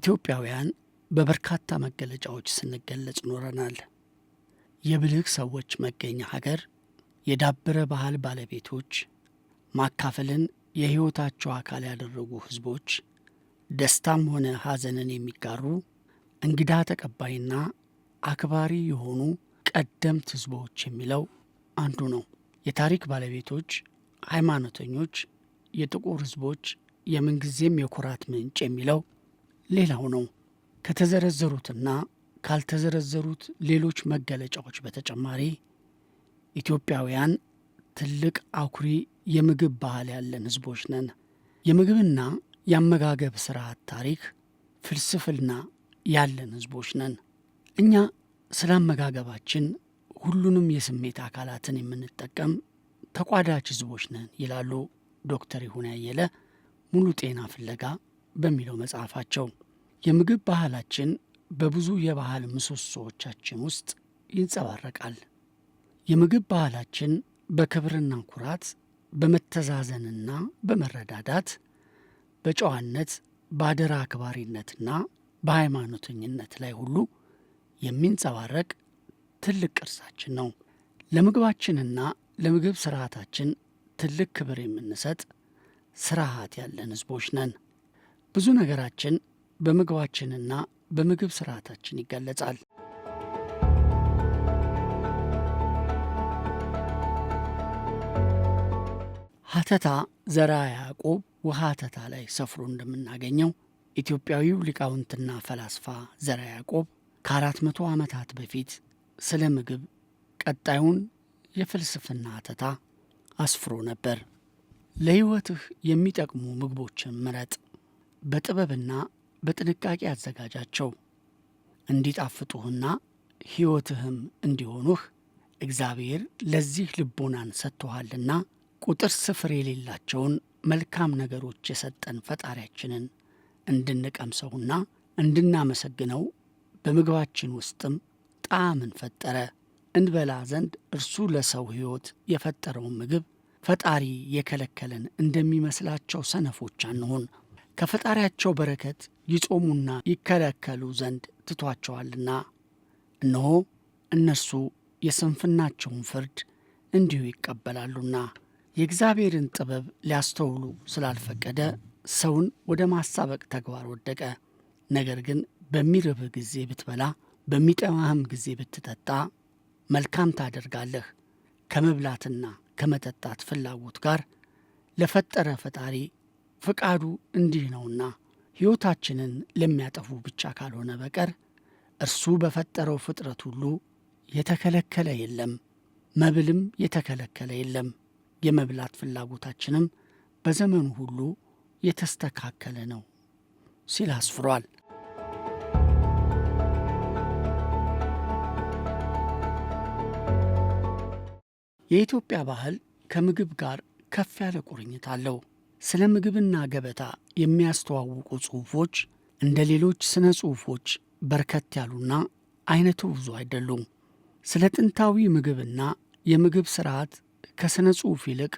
ኢትዮጵያውያን በበርካታ መገለጫዎች ስንገለጽ ኖረናል። የብልህ ሰዎች መገኛ ሀገር፣ የዳበረ ባህል ባለቤቶች፣ ማካፈልን የሕይወታቸው አካል ያደረጉ ሕዝቦች፣ ደስታም ሆነ ሐዘንን የሚጋሩ እንግዳ ተቀባይና አክባሪ የሆኑ ቀደምት ሕዝቦች የሚለው አንዱ ነው። የታሪክ ባለቤቶች፣ ሃይማኖተኞች፣ የጥቁር ሕዝቦች የምንጊዜም የኩራት ምንጭ የሚለው ሌላው ነው። ከተዘረዘሩትና ካልተዘረዘሩት ሌሎች መገለጫዎች በተጨማሪ ኢትዮጵያውያን ትልቅ አኩሪ የምግብ ባህል ያለን ሕዝቦች ነን። የምግብና የአመጋገብ ሥርዓት ታሪክ፣ ፍልስፍና ያለን ሕዝቦች ነን። እኛ ስለ አመጋገባችን ሁሉንም የስሜት አካላትን የምንጠቀም ተቋዳች ሕዝቦች ነን ይላሉ ዶክተር ይሁን ያየለ ሙሉ ጤና ፍለጋ በሚለው መጽሐፋቸው። የምግብ ባህላችን በብዙ የባህል ምሰሶዎቻችን ውስጥ ይንጸባረቃል። የምግብ ባህላችን በክብርና ኩራት፣ በመተዛዘንና በመረዳዳት፣ በጨዋነት፣ በአደራ አክባሪነትና በሃይማኖተኝነት ላይ ሁሉ የሚንጸባረቅ ትልቅ ቅርሳችን ነው። ለምግባችንና ለምግብ ስርዓታችን ትልቅ ክብር የምንሰጥ ስርዓት ያለን ሕዝቦች ነን። ብዙ ነገራችን በምግባችንና በምግብ ስርዓታችን ይገለጻል። ሀተታ ዘርዓ ያዕቆብ ወሀተታ ላይ ሰፍሮ እንደምናገኘው ኢትዮጵያዊው ሊቃውንትና ፈላስፋ ዘርዓ ያዕቆብ ከ400 ዓመታት በፊት ስለ ምግብ ቀጣዩን የፍልስፍና ሀተታ አስፍሮ ነበር። ለሕይወትህ የሚጠቅሙ ምግቦችን ምረጥ፣ በጥበብና በጥንቃቄ አዘጋጃቸው፣ እንዲጣፍጡህና ሕይወትህም እንዲሆኑህ እግዚአብሔር ለዚህ ልቦናን ሰጥቶሃልና ቁጥር ስፍር የሌላቸውን መልካም ነገሮች የሰጠን ፈጣሪያችንን እንድንቀምሰውና እንድናመሰግነው በምግባችን ውስጥም ጣዕምን ፈጠረ። እንበላ ዘንድ እርሱ ለሰው ሕይወት የፈጠረውን ምግብ ፈጣሪ የከለከለን እንደሚመስላቸው ሰነፎች አንሁን። ከፈጣሪያቸው በረከት ይጾሙና ይከለከሉ ዘንድ ትቷቸዋልና፣ እነሆ እነርሱ የስንፍናቸውን ፍርድ እንዲሁ ይቀበላሉና። የእግዚአብሔርን ጥበብ ሊያስተውሉ ስላልፈቀደ ሰውን ወደ ማሳበቅ ተግባር ወደቀ። ነገር ግን በሚርብህ ጊዜ ብትበላ፣ በሚጠማህም ጊዜ ብትጠጣ መልካም ታደርጋለህ። ከመብላትና ከመጠጣት ፍላጎት ጋር ለፈጠረ ፈጣሪ ፍቃዱ እንዲህ ነውና፣ ሕይወታችንን ለሚያጠፉ ብቻ ካልሆነ በቀር እርሱ በፈጠረው ፍጥረት ሁሉ የተከለከለ የለም፣ መብልም የተከለከለ የለም። የመብላት ፍላጎታችንም በዘመኑ ሁሉ የተስተካከለ ነው ሲል አስፍሯል። የኢትዮጵያ ባህል ከምግብ ጋር ከፍ ያለ ቁርኝት አለው። ስለ ምግብና ገበታ የሚያስተዋውቁ ጽሑፎች እንደ ሌሎች ስነ ጽሑፎች በርከት ያሉና አይነቱ ብዙ አይደሉም። ስለ ጥንታዊ ምግብና የምግብ ሥርዓት ከስነ ጽሑፍ ይልቅ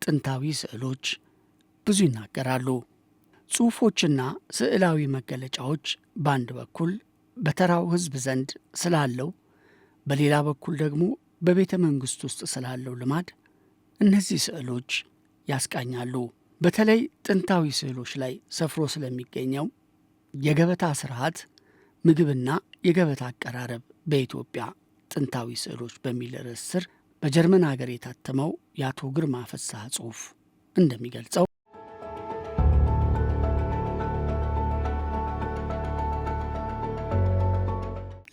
ጥንታዊ ስዕሎች ብዙ ይናገራሉ። ጽሑፎችና ስዕላዊ መገለጫዎች በአንድ በኩል በተራው ሕዝብ ዘንድ ስላለው፣ በሌላ በኩል ደግሞ በቤተ መንግሥት ውስጥ ስላለው ልማድ እነዚህ ስዕሎች ያስቃኛሉ። በተለይ ጥንታዊ ስዕሎች ላይ ሰፍሮ ስለሚገኘው የገበታ ስርዓት፣ ምግብና የገበታ አቀራረብ በኢትዮጵያ ጥንታዊ ስዕሎች በሚል ርዕስ ስር በጀርመን ሀገር የታተመው የአቶ ግርማ ፍስሐ ጽሑፍ እንደሚገልጸው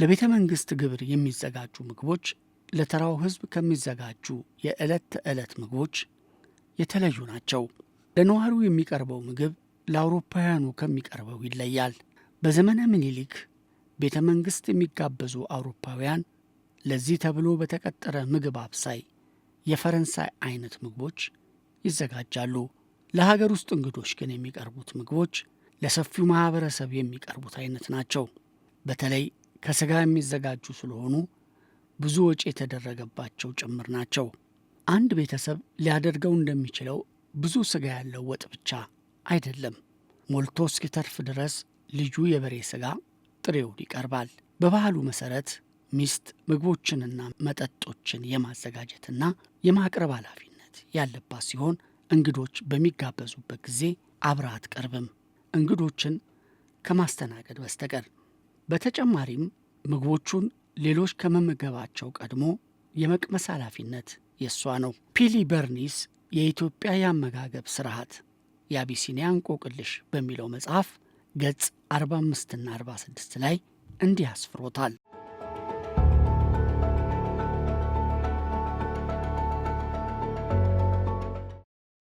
ለቤተ መንግሥት ግብር የሚዘጋጁ ምግቦች ለተራው ሕዝብ ከሚዘጋጁ የዕለት ተዕለት ምግቦች የተለዩ ናቸው። ለነዋሪው የሚቀርበው ምግብ ለአውሮፓውያኑ ከሚቀርበው ይለያል። በዘመነ ምኒልክ ቤተ መንግሥት የሚጋበዙ አውሮፓውያን ለዚህ ተብሎ በተቀጠረ ምግብ አብሳይ የፈረንሳይ አይነት ምግቦች ይዘጋጃሉ። ለሀገር ውስጥ እንግዶች ግን የሚቀርቡት ምግቦች ለሰፊው ማኅበረሰብ የሚቀርቡት አይነት ናቸው። በተለይ ከሥጋ የሚዘጋጁ ስለሆኑ ብዙ ወጪ የተደረገባቸው ጭምር ናቸው። አንድ ቤተሰብ ሊያደርገው እንደሚችለው ብዙ ሥጋ ያለው ወጥ ብቻ አይደለም። ሞልቶ እስኪተርፍ ድረስ ልጁ የበሬ ሥጋ ጥሬውን ይቀርባል። በባህሉ መሠረት ሚስት ምግቦችንና መጠጦችን የማዘጋጀትና የማቅረብ ኃላፊነት ያለባት ሲሆን እንግዶች በሚጋበዙበት ጊዜ አብራ አትቀርብም፣ እንግዶችን ከማስተናገድ በስተቀር። በተጨማሪም ምግቦቹን ሌሎች ከመመገባቸው ቀድሞ የመቅመስ ኃላፊነት የእሷ ነው። ፒሊ በርኒስ የኢትዮጵያ የአመጋገብ ስርዓት የአቢሲኒያ እንቆቅልሽ በሚለው መጽሐፍ ገጽ 45ና 46 ላይ እንዲህ አስፍሮታል።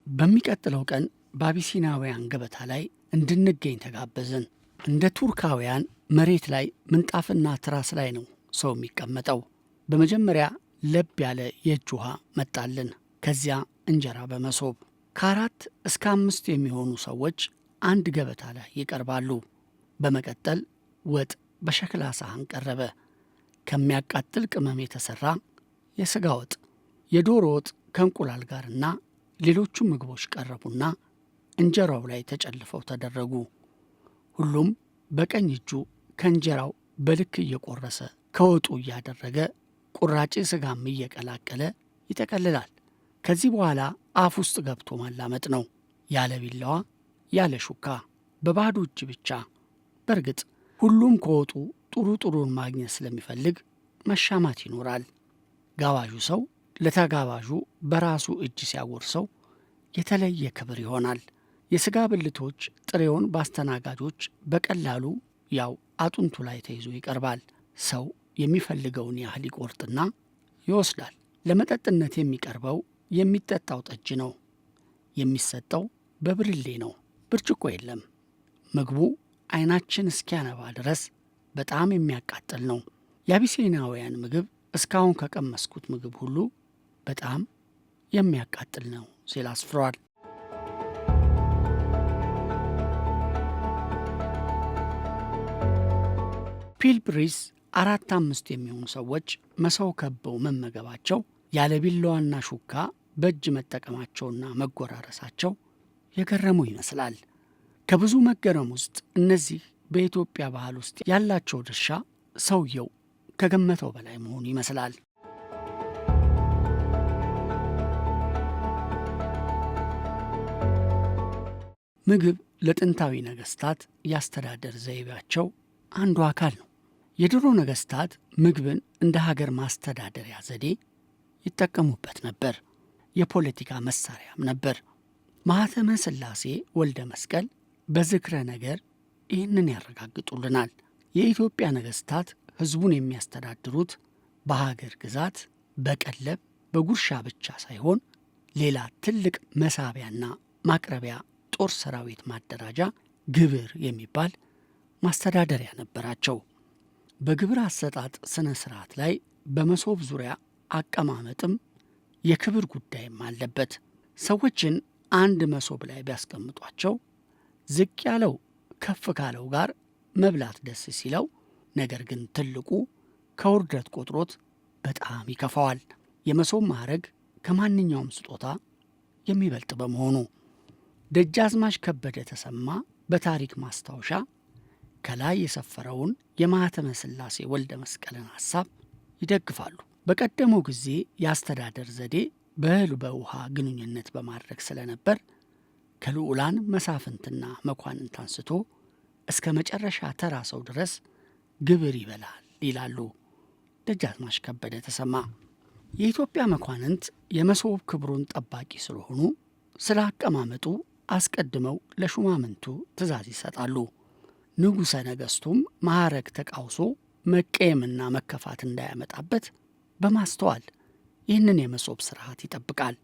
በሚቀጥለው ቀን በአቢሲናውያን ገበታ ላይ እንድንገኝ ተጋበዝን። እንደ ቱርካውያን መሬት ላይ ምንጣፍና ትራስ ላይ ነው ሰው የሚቀመጠው። በመጀመሪያ ለብ ያለ የእጅ ውሃ መጣልን። ከዚያ እንጀራ በመሶብ ከ4 እስከ 5 የሚሆኑ ሰዎች አንድ ገበታ ላይ ይቀርባሉ። በመቀጠል ወጥ በሸክላ ሳህን ቀረበ። ከሚያቃጥል ቅመም የተሠራ የሥጋ ወጥ፣ የዶሮ ወጥ ከእንቁላል ጋርና ሌሎቹም ምግቦች ቀረቡና እንጀራው ላይ ተጨልፈው ተደረጉ። ሁሉም በቀኝ እጁ ከእንጀራው በልክ እየቆረሰ ከወጡ እያደረገ ቁራጭ ሥጋም እየቀላቀለ ይጠቀልላል። ከዚህ በኋላ አፍ ውስጥ ገብቶ ማላመጥ ነው። ያለ ቢላዋ፣ ያለ ሹካ፣ በባዶ እጅ ብቻ። በእርግጥ ሁሉም ከወጡ ጥሩ ጥሩን ማግኘት ስለሚፈልግ መሻማት ይኖራል። ጋባዡ ሰው ለተጋባዡ በራሱ እጅ ሲያጎርሰው የተለየ ክብር ይሆናል። የሥጋ ብልቶች ጥሬውን በአስተናጋጆች በቀላሉ ያው አጥንቱ ላይ ተይዞ ይቀርባል። ሰው የሚፈልገውን ያህል ይቆርጥና ይወስዳል። ለመጠጥነት የሚቀርበው የሚጠጣው ጠጅ ነው። የሚሰጠው በብርሌ ነው። ብርጭቆ የለም። ምግቡ ዓይናችን እስኪያነባ ድረስ በጣም የሚያቃጥል ነው። የአቢሲናውያን ምግብ እስካሁን ከቀመስኩት ምግብ ሁሉ በጣም የሚያቃጥል ነው ሲል አስፍሯል። ፒልብሪስ 4-5 የሚሆኑ ሰዎች መሰው ከበው መመገባቸው፣ ያለ ቢላዋና ሹካ በእጅ መጠቀማቸውና መጎራረሳቸው የገረሙ ይመስላል። ከብዙ መገረም ውስጥ እነዚህ በኢትዮጵያ ባህል ውስጥ ያላቸው ድርሻ ሰውየው ከገመተው በላይ መሆኑ ይመስላል። ምግብ ለጥንታዊ ነገሥታት የአስተዳደር ዘይቤያቸው አንዱ አካል ነው። የድሮ ነገሥታት ምግብን እንደ ሀገር ማስተዳደሪያ ዘዴ ይጠቀሙበት ነበር። የፖለቲካ መሳሪያም ነበር። ማኅተመ ሥላሴ ወልደ መስቀል በዝክረ ነገር ይህንን ያረጋግጡልናል። የኢትዮጵያ ነገሥታት ሕዝቡን የሚያስተዳድሩት በሀገር ግዛት፣ በቀለብ፣ በጉርሻ ብቻ ሳይሆን ሌላ ትልቅ መሳቢያና ማቅረቢያ ጦር ሰራዊት ማደራጃ ግብር የሚባል ማስተዳደሪያ ነበራቸው። በግብር አሰጣጥ ሥነ ሥርዓት ላይ በመሶብ ዙሪያ አቀማመጥም የክብር ጉዳይም አለበት። ሰዎችን አንድ መሶብ ላይ ቢያስቀምጧቸው ዝቅ ያለው ከፍ ካለው ጋር መብላት ደስ ሲለው፣ ነገር ግን ትልቁ ከውርደት ቆጥሮት በጣም ይከፋዋል። የመሶብ ማዕረግ ከማንኛውም ስጦታ የሚበልጥ በመሆኑ ደጃዝማች ከበደ ተሰማ በታሪክ ማስታወሻ ከላይ የሰፈረውን የማኅተመ ሥላሴ ወልደ መስቀልን ሐሳብ ይደግፋሉ። በቀደመው ጊዜ የአስተዳደር ዘዴ በእህል በውሃ ግንኙነት በማድረግ ስለነበር ከልዑላን መሳፍንትና መኳንንት አንስቶ እስከ መጨረሻ ተራ ሰው ድረስ ግብር ይበላል ይላሉ ደጃዝማች ከበደ ተሰማ። የኢትዮጵያ መኳንንት የመሶብ ክብሩን ጠባቂ ስለሆኑ ስለ አቀማመጡ አስቀድመው ለሹማምንቱ ትእዛዝ ይሰጣሉ። ንጉሠ ነገሥቱም ማዕረግ ተቃውሶ መቀየምና መከፋት እንዳያመጣበት በማስተዋል ይህንን የመሶብ ስርዓት ይጠብቃል።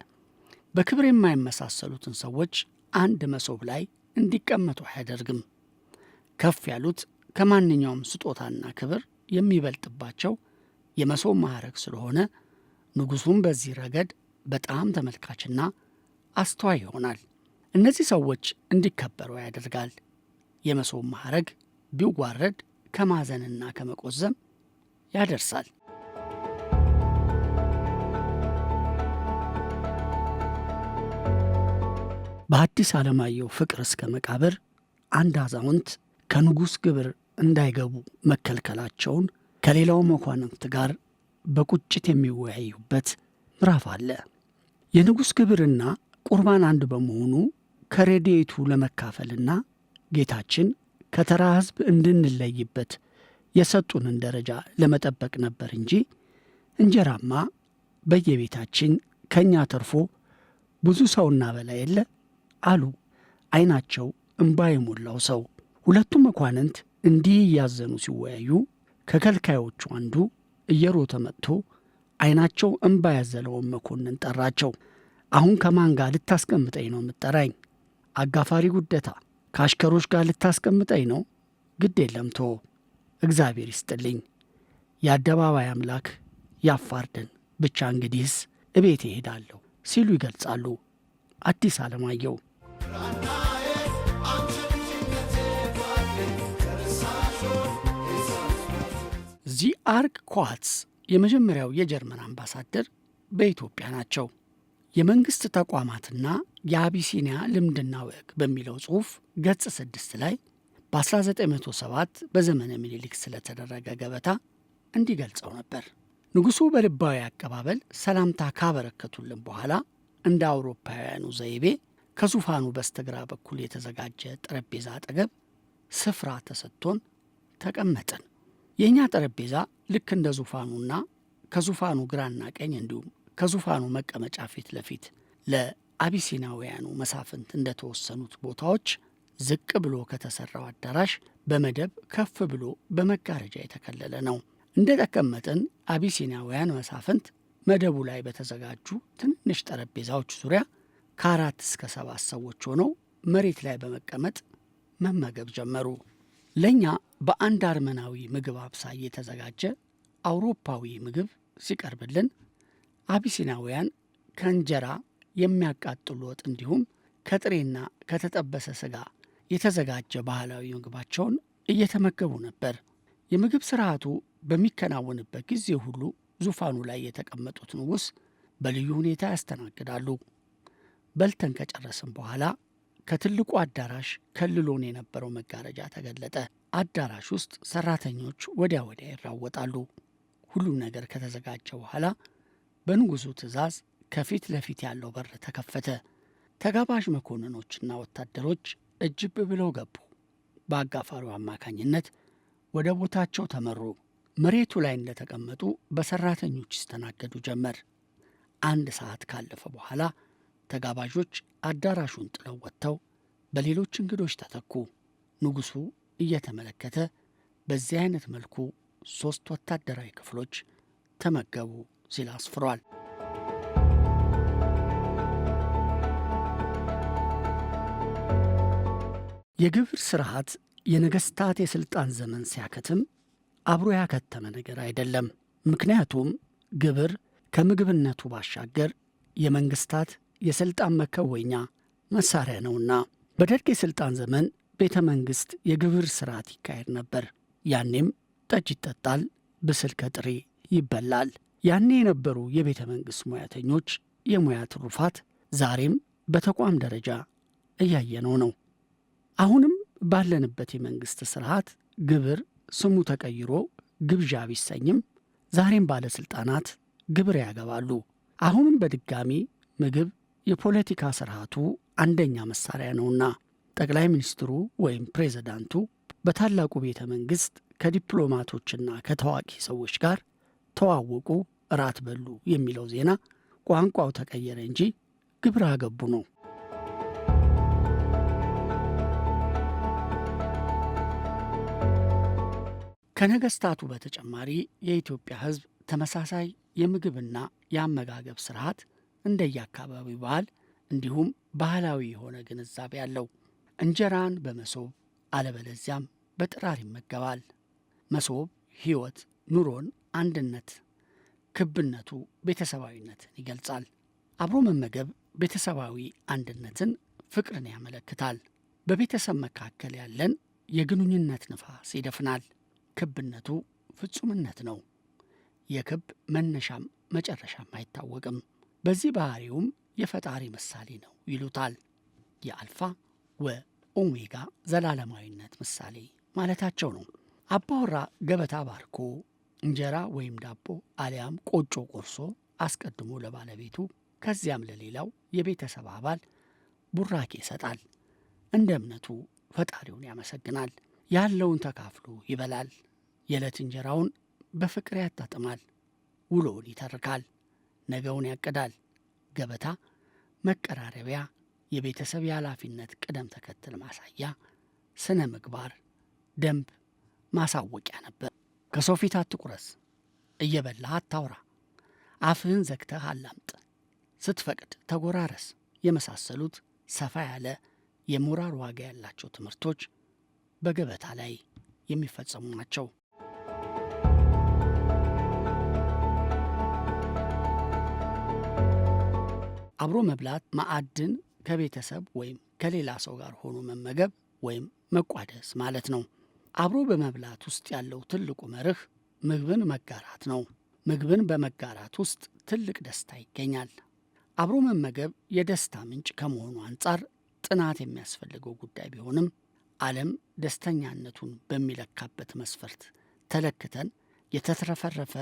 በክብር የማይመሳሰሉትን ሰዎች አንድ መሶብ ላይ እንዲቀመጡ አያደርግም። ከፍ ያሉት ከማንኛውም ስጦታና ክብር የሚበልጥባቸው የመሶብ ማዕረግ ስለሆነ ንጉሡም በዚህ ረገድ በጣም ተመልካችና አስተዋይ ይሆናል። እነዚህ ሰዎች እንዲከበሩ ያደርጋል። የመሶብ ማዕረግ ቢዋረድ ከማዘንና ከመቆዘም ያደርሳል። በሐዲስ ዓለማየሁ ፍቅር እስከ መቃብር አንድ አዛውንት ከንጉሥ ግብር እንዳይገቡ መከልከላቸውን ከሌላው መኳንንት ጋር በቁጭት የሚወያዩበት ምዕራፍ አለ። የንጉሥ ግብርና ቁርባን አንድ በመሆኑ ከረድኤቱ ለመካፈልና ጌታችን ከተራ ሕዝብ እንድንለይበት የሰጡንን ደረጃ ለመጠበቅ ነበር እንጂ እንጀራማ በየቤታችን ከእኛ ተርፎ ብዙ ሰው እናበላ የለ አሉ ዓይናቸው እምባ የሞላው ሰው። ሁለቱም መኳንንት እንዲህ እያዘኑ ሲወያዩ ከከልካዮቹ አንዱ እየሮጠ መጥቶ ዓይናቸው እምባ ያዘለውን መኮንን ጠራቸው። አሁን ከማን ጋር ልታስቀምጠኝ ነው የምትጠራኝ? አጋፋሪ ጉደታ ከአሽከሮች ጋር ልታስቀምጠኝ ነው? ግድ የለም ቶ እግዚአብሔር ይስጥልኝ፣ የአደባባይ አምላክ ያፋርደን፣ ብቻ እንግዲህስ እቤት እሄዳለሁ ሲሉ ይገልጻሉ አዲስ ዓለማየሁ። ዚአርግ ኳትስ የመጀመሪያው የጀርመን አምባሳደር በኢትዮጵያ ናቸው። የመንግሥት ተቋማትና የአቢሲኒያ ልምድና ወግ በሚለው ጽሑፍ ገጽ 6 ላይ በ1907 በዘመነ ምኒልክ ስለተደረገ ገበታ እንዲህ ገልጸው ነበር። ንጉሡ በልባዊ አቀባበል ሰላምታ ካበረከቱልን በኋላ እንደ አውሮፓውያኑ ዘይቤ ከዙፋኑ በስተግራ በኩል የተዘጋጀ ጠረጴዛ አጠገብ ስፍራ ተሰጥቶን ተቀመጥን። የእኛ ጠረጴዛ ልክ እንደ ዙፋኑና ከዙፋኑ ግራና ቀኝ እንዲሁም ከዙፋኑ መቀመጫ ፊት ለፊት ለአቢሲናውያኑ መሳፍንት እንደተወሰኑት ቦታዎች ዝቅ ብሎ ከተሠራው አዳራሽ በመደብ ከፍ ብሎ በመጋረጃ የተከለለ ነው። እንደ ተቀመጥን አቢሲናውያን መሳፍንት መደቡ ላይ በተዘጋጁ ትንንሽ ጠረጴዛዎች ዙሪያ ከ4 እስከ 7 ሰዎች ሆነው መሬት ላይ በመቀመጥ መመገብ ጀመሩ። ለእኛ በአንድ አርመናዊ ምግብ አብሳይ የተዘጋጀ አውሮፓዊ ምግብ ሲቀርብልን አቢሲናውያን ከእንጀራ የሚያቃጥሉ ወጥ እንዲሁም ከጥሬና ከተጠበሰ ሥጋ የተዘጋጀ ባህላዊ ምግባቸውን እየተመገቡ ነበር። የምግብ ሥርዓቱ በሚከናወንበት ጊዜ ሁሉ ዙፋኑ ላይ የተቀመጡት ንጉሥ በልዩ ሁኔታ ያስተናግዳሉ። በልተን ከጨረስን በኋላ ከትልቁ አዳራሽ ከልሎን የነበረው መጋረጃ ተገለጠ። አዳራሽ ውስጥ ሠራተኞች ወዲያ ወዲያ ይራወጣሉ። ሁሉም ነገር ከተዘጋጀ በኋላ በንጉሡ ትእዛዝ ከፊት ለፊት ያለው በር ተከፈተ። ተጋባዥ መኮንኖችና ወታደሮች እጅብ ብለው ገቡ። በአጋፋሪው አማካኝነት ወደ ቦታቸው ተመሩ። መሬቱ ላይ እንደተቀመጡ በሠራተኞች ይስተናገዱ ጀመር። 1 ሰዓት ካለፈ በኋላ ተጋባዦች አዳራሹን ጥለው ወጥተው በሌሎች እንግዶች ተተኩ። ንጉሡ እየተመለከተ በዚህ አይነት መልኩ 3 ወታደራዊ ክፍሎች ተመገቡ ሲል አስፍሯል። የግብር ስርዓት የነገሥታት የሥልጣን ዘመን ሲያከትም አብሮ ያከተመ ነገር አይደለም። ምክንያቱም ግብር ከምግብነቱ ባሻገር የመንግሥታት የሥልጣን መከወኛ መሣሪያ ነውና። በደርግ የሥልጣን ዘመን ቤተ መንግሥት የግብር ሥርዓት ይካሄድ ነበር። ያኔም ጠጅ ይጠጣል፣ ብስል ከጥሬ ይበላል። ያኔ የነበሩ የቤተ መንግሥት ሙያተኞች የሙያ ትሩፋት ዛሬም በተቋም ደረጃ እያየነው ነው። አሁንም ባለንበት የመንግሥት ሥርዓት ግብር ስሙ ተቀይሮ ግብዣ ቢሰኝም ዛሬም ባለሥልጣናት ግብር ያገባሉ። አሁንም በድጋሚ ምግብ የፖለቲካ ሥርዓቱ አንደኛ መሣሪያ ነውና ጠቅላይ ሚኒስትሩ ወይም ፕሬዝዳንቱ በታላቁ ቤተ መንግሥት ከዲፕሎማቶችና ከታዋቂ ሰዎች ጋር ተዋወቁ፣ እራት በሉ የሚለው ዜና ቋንቋው ተቀየረ እንጂ ግብር አገቡ ነው። ከነገሥታቱ በተጨማሪ የኢትዮጵያ ሕዝብ ተመሳሳይ የምግብና የአመጋገብ ሥርዓት እንደየአካባቢው ባህል እንዲሁም ባህላዊ የሆነ ግንዛቤ አለው። እንጀራን በመሶብ አለበለዚያም በጥራር ይመገባል። መሶብ ሕይወት፣ ኑሮን፣ አንድነት፣ ክብነቱ ቤተሰባዊነትን ይገልጻል። አብሮ መመገብ ቤተሰባዊ አንድነትን፣ ፍቅርን ያመለክታል። በቤተሰብ መካከል ያለን የግንኙነት ንፋስ ይደፍናል። ክብነቱ ፍጹምነት ነው። የክብ መነሻም መጨረሻም አይታወቅም። በዚህ ባህሪውም የፈጣሪ ምሳሌ ነው ይሉታል። የአልፋ ወኦሜጋ ዘላለማዊነት ምሳሌ ማለታቸው ነው። አባወራ ገበታ ባርኮ እንጀራ ወይም ዳቦ አሊያም ቆጮ ቆርሶ አስቀድሞ ለባለቤቱ ከዚያም ለሌላው የቤተሰብ አባል ቡራኬ ይሰጣል። እንደ እምነቱ ፈጣሪውን ያመሰግናል። ያለውን ተካፍሎ ይበላል። የዕለት እንጀራውን በፍቅር ያጣጥማል። ውሎውን ይተርካል። ነገውን ያቅዳል። ገበታ መቀራረቢያ፣ የቤተሰብ የኃላፊነት ቅደም ተከተል ማሳያ፣ ስነ ምግባር፣ ደንብ ማሳወቂያ ነበር። ከሰው ፊት አትቁረስ፣ እየበላህ አታውራ፣ አፍህን ዘግተህ አላምጥ፣ ስትፈቅድ ተጎራረስ የመሳሰሉት ሰፋ ያለ የሞራል ዋጋ ያላቸው ትምህርቶች በገበታ ላይ የሚፈጸሙ ናቸው። አብሮ መብላት ማዕድን ከቤተሰብ ወይም ከሌላ ሰው ጋር ሆኖ መመገብ ወይም መቋደስ ማለት ነው። አብሮ በመብላት ውስጥ ያለው ትልቁ መርህ ምግብን መጋራት ነው። ምግብን በመጋራት ውስጥ ትልቅ ደስታ ይገኛል። አብሮ መመገብ የደስታ ምንጭ ከመሆኑ አንጻር ጥናት የሚያስፈልገው ጉዳይ ቢሆንም ዓለም ደስተኛነቱን በሚለካበት መስፈርት ተለክተን የተትረፈረፈ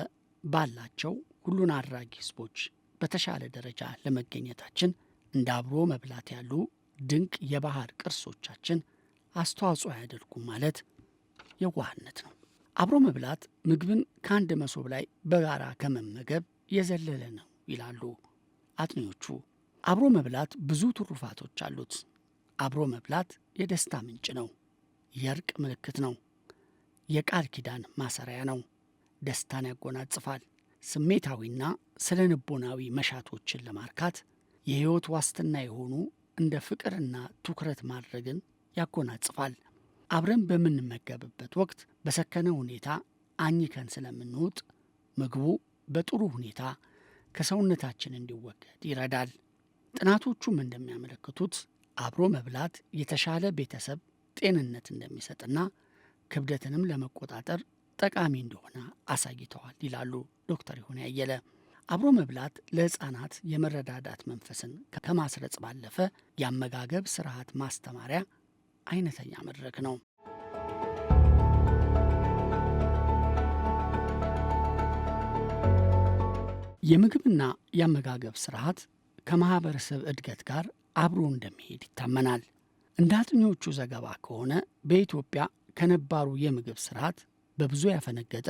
ባላቸው ሁሉን አድራጊ ሕዝቦች በተሻለ ደረጃ ለመገኘታችን እንደ አብሮ መብላት ያሉ ድንቅ የባህል ቅርሶቻችን አስተዋጽኦ አያደርጉም ማለት የዋህነት ነው። አብሮ መብላት ምግብን ከአንድ መሶብ ላይ በጋራ ከመመገብ የዘለለ ነው ይላሉ አጥኚዎቹ። አብሮ መብላት ብዙ ትሩፋቶች አሉት። አብሮ መብላት የደስታ ምንጭ ነው። የእርቅ ምልክት ነው። የቃል ኪዳን ማሰሪያ ነው። ደስታን ያጎናጽፋል። ስሜታዊና ስነ ልቦናዊ መሻቶችን ለማርካት የሕይወት ዋስትና የሆኑ እንደ ፍቅርና ትኩረት ማድረግን ያጎናጽፋል። አብረን በምንመገብበት ወቅት በሰከነ ሁኔታ አኝከን ስለምንውጥ ምግቡ በጥሩ ሁኔታ ከሰውነታችን እንዲወገድ ይረዳል። ጥናቶቹም እንደሚያመለክቱት አብሮ መብላት የተሻለ ቤተሰብ ጤንነት እንደሚሰጥና ክብደትንም ለመቆጣጠር ጠቃሚ እንደሆነ አሳይተዋል ይላሉ ዶክተር ይሁኔ አየለ። አብሮ መብላት ለሕፃናት የመረዳዳት መንፈስን ከማስረጽ ባለፈ የአመጋገብ ስርዓት ማስተማሪያ አይነተኛ መድረክ ነው። የምግብና የአመጋገብ ስርዓት ከማኅበረሰብ እድገት ጋር አብሮ እንደሚሄድ ይታመናል። እንደ አጥኚዎቹ ዘገባ ከሆነ በኢትዮጵያ ከነባሩ የምግብ ስርዓት በብዙ ያፈነገጠ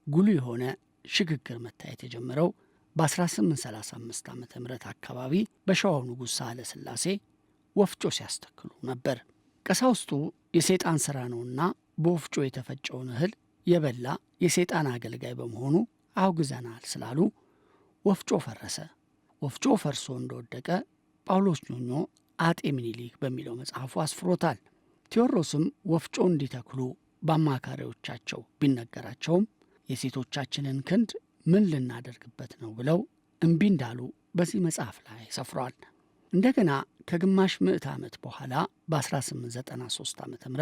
ጉልህ የሆነ ሽግግር መታየት የጀመረው በ1835 ዓ ም አካባቢ በሸዋው ንጉሥ ሳህለ ሥላሴ ወፍጮ ሲያስተክሉ ነበር። ቀሳውስቱ የሰይጣን ሥራ ነውና በወፍጮ የተፈጨውን እህል የበላ የሰይጣን አገልጋይ በመሆኑ አውግዘናል ስላሉ ወፍጮ ፈረሰ። ወፍጮ ፈርሶ እንደወደቀ ጳውሎስ ኞኞ አጤ ምኒልክ በሚለው መጽሐፉ አስፍሮታል። ቴዎድሮስም ወፍጮ እንዲተክሉ በአማካሪዎቻቸው ቢነገራቸውም የሴቶቻችንን ክንድ ምን ልናደርግበት ነው ብለው እምቢ እንዳሉ በዚህ መጽሐፍ ላይ ሰፍሯል። እንደገና ከግማሽ ምዕት ዓመት በኋላ በ1893 ዓ ም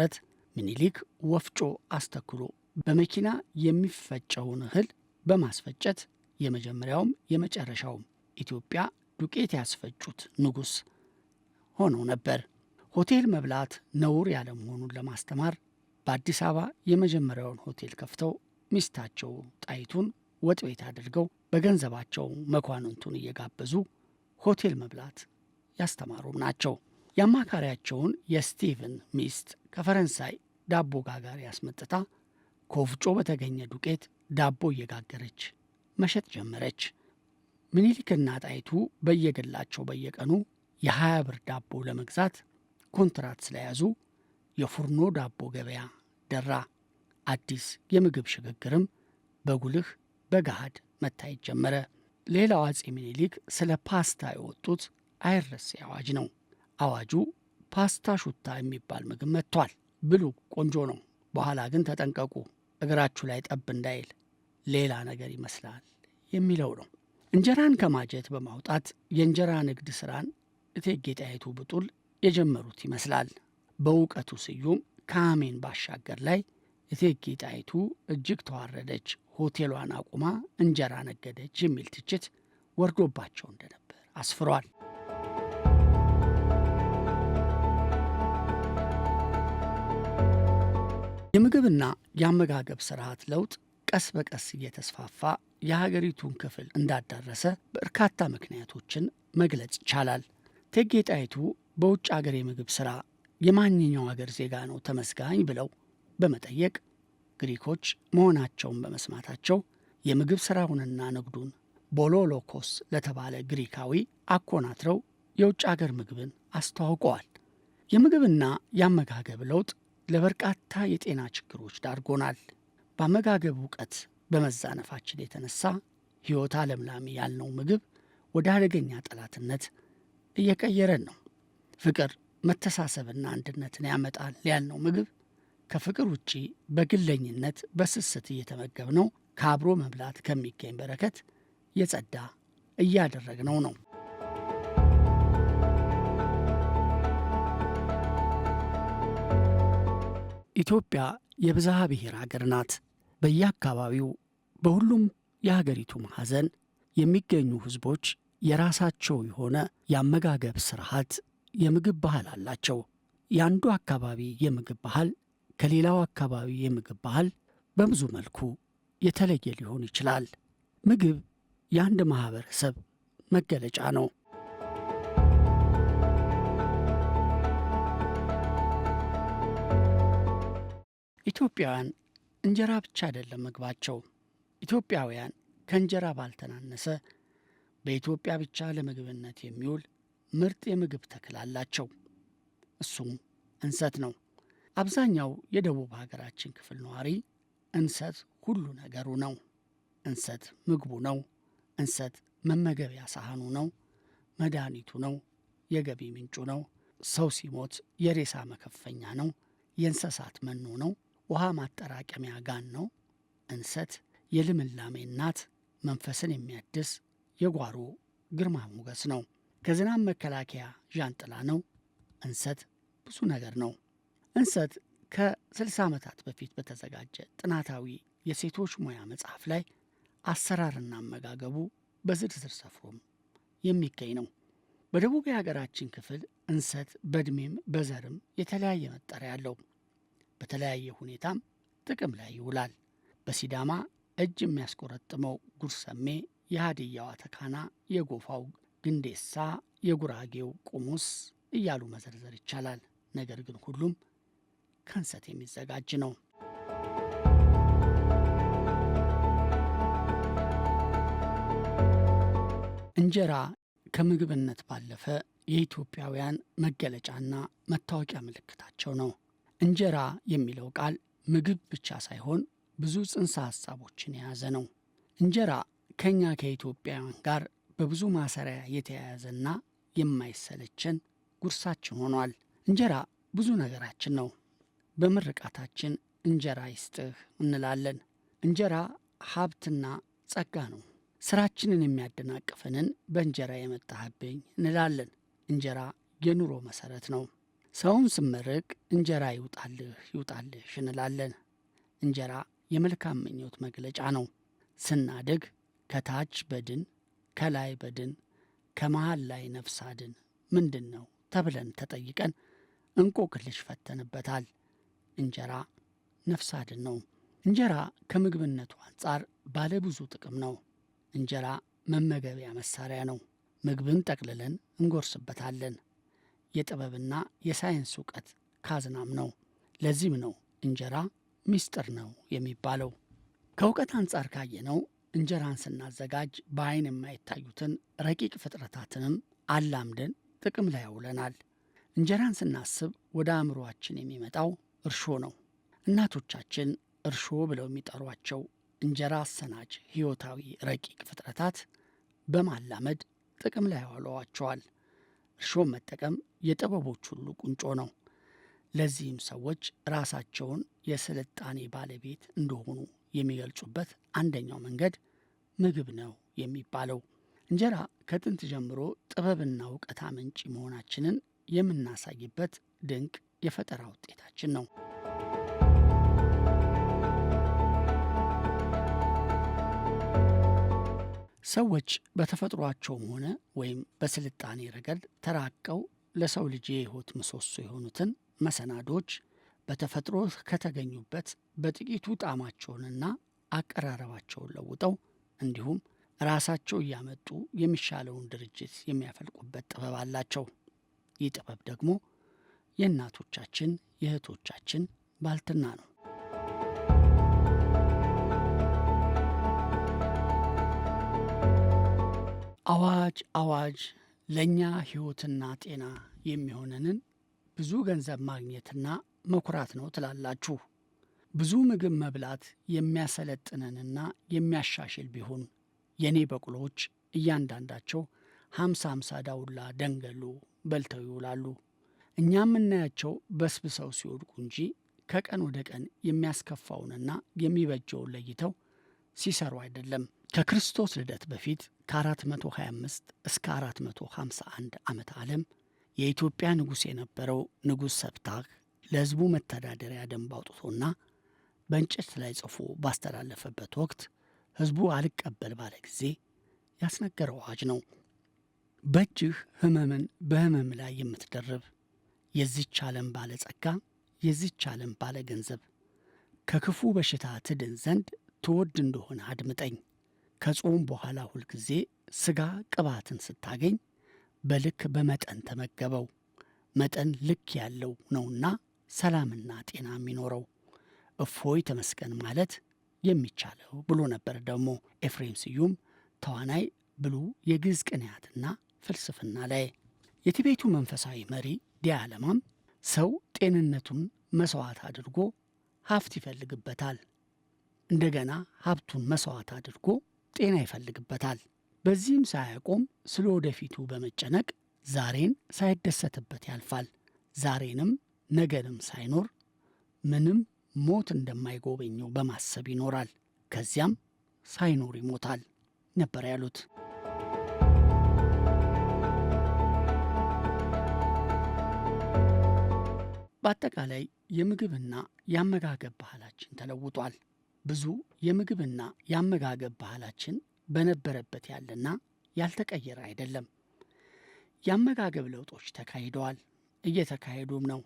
ምኒልክ ወፍጮ አስተክሎ በመኪና የሚፈጨውን እህል በማስፈጨት የመጀመሪያውም የመጨረሻውም ኢትዮጵያ ዱቄት ያስፈጩት ንጉሥ ሆነው ነበር። ሆቴል መብላት ነውር ያለመሆኑን ለማስተማር በአዲስ አበባ የመጀመሪያውን ሆቴል ከፍተው ሚስታቸው ጣይቱን ወጥ ቤት አድርገው በገንዘባቸው መኳንንቱን እየጋበዙ ሆቴል መብላት ያስተማሩም ናቸው። የአማካሪያቸውን የስቲቭን ሚስት ከፈረንሳይ ዳቦ ጋጋሪ ያስመጥታ ከወፍጮ በተገኘ ዱቄት ዳቦ እየጋገረች መሸጥ ጀመረች። ምኒልክና ጣይቱ በየግላቸው በየቀኑ የ20 ብር ዳቦ ለመግዛት ኮንትራት ስለያዙ የፉርኖ ዳቦ ገበያ ደራ። አዲስ የምግብ ሽግግርም በጉልህ በገሃድ መታየት ጀመረ። ሌላው አጼ ምኒልክ ስለ ፓስታ የወጡት አይረሴ አዋጅ ነው። አዋጁ ፓስታ ሹታ የሚባል ምግብ መጥቷል፣ ብሉ፣ ቆንጆ ነው፣ በኋላ ግን ተጠንቀቁ፣ እግራችሁ ላይ ጠብ እንዳይል፣ ሌላ ነገር ይመስላል የሚለው ነው። እንጀራን ከማጀት በማውጣት የእንጀራ ንግድ ሥራን እቴጌ ጣይቱ ብጡል የጀመሩት ይመስላል። በእውቀቱ ስዩም ከአሜን ባሻገር ላይ እቴጌ ጣይቱ እጅግ ተዋረደች፣ ሆቴሏን አቁማ እንጀራ ነገደች የሚል ትችት ወርዶባቸው እንደነበር አስፍሯል። የምግብ የምግብና የአመጋገብ ስርዓት ለውጥ ቀስ በቀስ እየተስፋፋ የሀገሪቱን ክፍል እንዳዳረሰ በርካታ ምክንያቶችን መግለጽ ይቻላል። እቴጌ ጣይቱ በውጭ አገር የምግብ ሥራ የማንኛው አገር ዜጋ ነው ተመስጋኝ ብለው በመጠየቅ ግሪኮች መሆናቸውን በመስማታቸው የምግብ ሥራውንና ንግዱን ቦሎሎኮስ ለተባለ ግሪካዊ አኮናትረው የውጭ አገር ምግብን አስተዋውቀዋል። የምግብና የአመጋገብ ለውጥ ለበርካታ የጤና ችግሮች ዳርጎናል። በአመጋገብ እውቀት በመዛነፋችን የተነሳ ሕይወት አለምላሚ ያልነው ምግብ ወደ አደገኛ ጠላትነት እየቀየረን ነው። ፍቅር፣ መተሳሰብና አንድነትን ያመጣል ያልነው ምግብ ከፍቅር ውጪ በግለኝነት በስስት እየተመገብነው ከአብሮ መብላት ከሚገኝ በረከት የጸዳ እያደረግነው ነው። ኢትዮጵያ የብዝሃ ብሔር አገር ናት። በየአካባቢው በሁሉም የሀገሪቱ ማዕዘን የሚገኙ ሕዝቦች የራሳቸው የሆነ የአመጋገብ ስርዓት፣ የምግብ ባህል አላቸው። የአንዱ አካባቢ የምግብ ባህል ከሌላው አካባቢ የምግብ ባህል በብዙ መልኩ የተለየ ሊሆን ይችላል። ምግብ የአንድ ማህበረሰብ መገለጫ ነው። ኢትዮጵያውያን እንጀራ ብቻ አይደለም ምግባቸው። ኢትዮጵያውያን ከእንጀራ ባልተናነሰ በኢትዮጵያ ብቻ ለምግብነት የሚውል ምርጥ የምግብ ተክል አላቸው። እሱም እንሰት ነው። አብዛኛው የደቡብ ሀገራችን ክፍል ነዋሪ እንሰት ሁሉ ነገሩ ነው። እንሰት ምግቡ ነው። እንሰት መመገቢያ ሳህኑ ነው። መድኃኒቱ ነው። የገቢ ምንጩ ነው። ሰው ሲሞት የሬሳ መከፈኛ ነው። የእንስሳት መኖ ነው። ውሃ ማጠራቀሚያ ጋን ነው። እንሰት የልምላሜ እናት፣ መንፈስን የሚያድስ የጓሮ ግርማ ሞገስ ነው። ከዝናብ መከላከያ ዣንጥላ ነው። እንሰት ብዙ ነገር ነው። እንሰት ከ60 ዓመታት በፊት በተዘጋጀ ጥናታዊ የሴቶች ሙያ መጽሐፍ ላይ አሰራርና አመጋገቡ በዝርዝር ሰፍሮም የሚገኝ ነው። በደቡብ የሀገራችን ክፍል እንሰት በዕድሜም በዘርም የተለያየ መጠሪያ አለው። በተለያየ ሁኔታም ጥቅም ላይ ይውላል። በሲዳማ እጅ የሚያስቆረጥመው ጉርሰሜ፣ የሃዲያዋ ተካና፣ የጎፋው ግንዴሳ፣ የጉራጌው ቁሙስ እያሉ መዘርዘር ይቻላል። ነገር ግን ሁሉም ከእንሰት የሚዘጋጅ ነው። እንጀራ ከምግብነት ባለፈ የኢትዮጵያውያን መገለጫና መታወቂያ ምልክታቸው ነው። እንጀራ የሚለው ቃል ምግብ ብቻ ሳይሆን ብዙ ጽንሰ ሐሳቦችን የያዘ ነው። እንጀራ ከእኛ ከኢትዮጵያውያን ጋር በብዙ ማሰሪያ የተያያዘና የማይሰለቸን ጉርሳችን ሆኗል። እንጀራ ብዙ ነገራችን ነው። በምርቃታችን እንጀራ ይስጥህ እንላለን። እንጀራ ሀብትና ጸጋ ነው። ስራችንን የሚያደናቅፈንን በእንጀራ የመጣህብኝ እንላለን። እንጀራ የኑሮ መሰረት ነው። ሰውን ስመርቅ እንጀራ ይውጣልህ ይውጣልሽ እንላለን። እንጀራ የመልካም ምኞት መግለጫ ነው። ስናድግ ከታች በድን ከላይ በድን ከመሃል ላይ ነፍስ አድን ምንድን ነው ተብለን ተጠይቀን እንቆቅልሽ ፈተንበታል። እንጀራ ነፍስ አድን ነው። እንጀራ ከምግብነቱ አንጻር ባለ ብዙ ጥቅም ነው። እንጀራ መመገቢያ መሳሪያ ነው። ምግብን ጠቅልለን እንጎርስበታለን። የጥበብና የሳይንስ እውቀት ካዝናም ነው። ለዚህም ነው እንጀራ ምስጢር ነው የሚባለው። ከእውቀት አንጻር ካየነው እንጀራን ስናዘጋጅ በአይን የማይታዩትን ረቂቅ ፍጥረታትንም አላምደን ጥቅም ላይ ያውለናል። እንጀራን ስናስብ ወደ አእምሮአችን የሚመጣው እርሾ ነው። እናቶቻችን እርሾ ብለው የሚጠሯቸው እንጀራ አሰናጅ ሕይወታዊ ረቂቅ ፍጥረታት በማላመድ ጥቅም ላይ ያዋለዋቸዋል። እርሾን መጠቀም የጥበቦች ሁሉ ቁንጮ ነው። ለዚህም ሰዎች ራሳቸውን የስልጣኔ ባለቤት እንደሆኑ የሚገልጹበት አንደኛው መንገድ ምግብ ነው የሚባለው። እንጀራ ከጥንት ጀምሮ ጥበብና እውቀት አመንጪ መሆናችንን የምናሳይበት ድንቅ የፈጠራ ውጤታችን ነው። ሰዎች በተፈጥሯቸውም ሆነ ወይም በስልጣኔ ረገድ ተራቀው ለሰው ልጅ የሕይወት ምሰሶ የሆኑትን መሰናዶች በተፈጥሮ ከተገኙበት በጥቂቱ ጣዕማቸውንና አቀራረባቸውን ለውጠው እንዲሁም ራሳቸው እያመጡ የሚሻለውን ድርጅት የሚያፈልቁበት ጥበብ አላቸው። ይህ ጥበብ ደግሞ የእናቶቻችን የእህቶቻችን ባልትና ነው። አዋጅ አዋጅ! ለእኛ ሕይወትና ጤና የሚሆነንን ብዙ ገንዘብ ማግኘትና መኩራት ነው ትላላችሁ። ብዙ ምግብ መብላት የሚያሰለጥነንና የሚያሻሽል ቢሆን የእኔ በቅሎዎች እያንዳንዳቸው 50 ዳውላ ደንገሉ በልተው ይውላሉ። እኛ የምናያቸው በስብሰው ሲወድቁ እንጂ ከቀን ወደ ቀን የሚያስከፋውንና የሚበጀውን ለይተው ሲሰሩ አይደለም። ከክርስቶስ ልደት በፊት ከ425 እስከ 451 ዓመተ ዓለም የኢትዮጵያ ንጉሥ የነበረው ንጉሥ ሰብታክ ለሕዝቡ መተዳደሪያ ደንብ አውጥቶና በእንጨት ላይ ጽፎ ባስተላለፈበት ወቅት ሕዝቡ አልቀበል ባለ ጊዜ ያስነገረው አዋጅ ነው። በእጅህ ሕመምን በሕመም ላይ የምትደርብ የዚች ዓለም ባለጸጋ፣ የዚች ዓለም ባለ ገንዘብ፣ ከክፉ በሽታ ትድን ዘንድ ትወድ እንደሆነ አድምጠኝ። ከጾም በኋላ ሁልጊዜ ሥጋ ቅባትን ስታገኝ በልክ በመጠን ተመገበው። መጠን ልክ ያለው ነውና ሰላምና ጤና የሚኖረው። እፎይ ተመስገን ማለት የሚቻለው ብሎ ነበር ደግሞ ኤፍሬም ስዩም ተዋናይ ብሉ የግዕዝ ቅንያትና ፍልስፍና ላይ። የቲቤቱ መንፈሳዊ መሪ ዲያለማም ሰው ጤንነቱን መሥዋዕት አድርጎ ሀብት ይፈልግበታል፣ እንደገና ሀብቱን መሥዋዕት አድርጎ ጤና ይፈልግበታል። በዚህም ሳያቆም ስለ ወደፊቱ በመጨነቅ ዛሬን ሳይደሰትበት ያልፋል። ዛሬንም ነገንም ሳይኖር ምንም ሞት እንደማይጎበኘው በማሰብ ይኖራል። ከዚያም ሳይኖር ይሞታል ነበር ያሉት። በአጠቃላይ የምግብና የአመጋገብ ባህላችን ተለውጧል። ብዙ የምግብና የአመጋገብ ባህላችን በነበረበት ያለና ያልተቀየረ አይደለም። የአመጋገብ ለውጦች ተካሂደዋል፣ እየተካሄዱም ነው።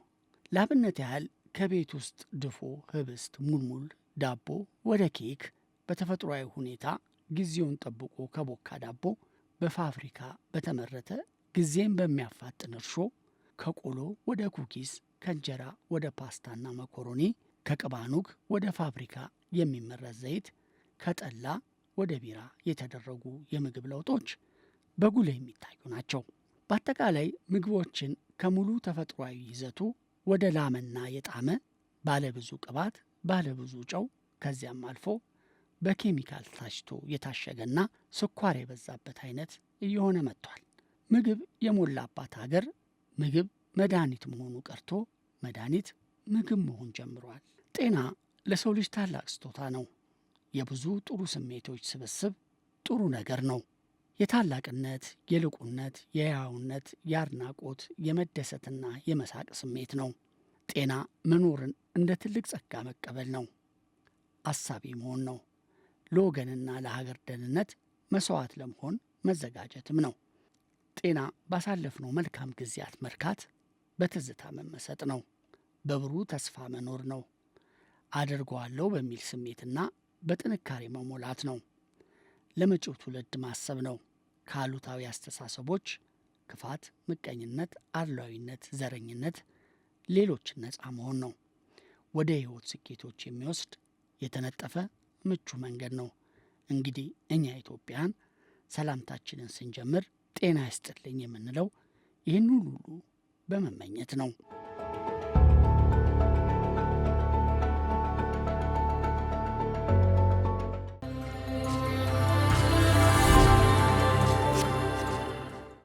ላብነት ያህል ከቤት ውስጥ ድፎ፣ ህብስት፣ ሙልሙል ዳቦ ወደ ኬክ፣ በተፈጥሯዊ ሁኔታ ጊዜውን ጠብቆ ከቦካ ዳቦ፣ በፋብሪካ በተመረተ ጊዜን በሚያፋጥን እርሾ፣ ከቆሎ ወደ ኩኪስ፣ ከእንጀራ ወደ ፓስታና መኮሮኒ፣ ከቅባኑግ ወደ ፋብሪካ የሚመረት ዘይት፣ ከጠላ ወደ ቢራ የተደረጉ የምግብ ለውጦች በጉልህ የሚታዩ ናቸው። በአጠቃላይ ምግቦችን ከሙሉ ተፈጥሯዊ ይዘቱ ወደ ላመና የጣመ ባለብዙ ቅባት፣ ባለብዙ ጨው፣ ከዚያም አልፎ በኬሚካል ታሽቶ የታሸገና ስኳር የበዛበት አይነት እየሆነ መጥቷል። ምግብ የሞላባት ሀገር ምግብ መድኃኒት መሆኑ ቀርቶ መድኃኒት ምግብ መሆን ጀምሯል። ጤና ለሰው ልጅ ታላቅ ስጦታ ነው። የብዙ ጥሩ ስሜቶች ስብስብ ጥሩ ነገር ነው። የታላቅነት፣ የልቁነት፣ የሕያውነት፣ የአድናቆት፣ የመደሰትና የመሳቅ ስሜት ነው። ጤና መኖርን እንደ ትልቅ ጸጋ መቀበል ነው። አሳቢ መሆን ነው። ለወገንና ለሀገር ደህንነት መሥዋዕት ለመሆን መዘጋጀትም ነው። ጤና ባሳለፍነው መልካም ጊዜያት መርካት፣ በትዝታ መመሰጥ ነው። በብሩህ ተስፋ መኖር ነው። አድርገዋለሁ በሚል ስሜትና በጥንካሬ መሞላት ነው። ለመጪው ትውልድ ማሰብ ነው። ከአሉታዊ አስተሳሰቦች፣ ክፋት፣ ምቀኝነት፣ አድሏዊነት፣ ዘረኝነት፣ ሌሎችን ነፃ መሆን ነው። ወደ ሕይወት ስኬቶች የሚወስድ የተነጠፈ ምቹ መንገድ ነው። እንግዲህ እኛ ኢትዮጵያን ሰላምታችንን ስንጀምር ጤና ይስጥልኝ የምንለው ይህን ሁሉ በመመኘት ነው።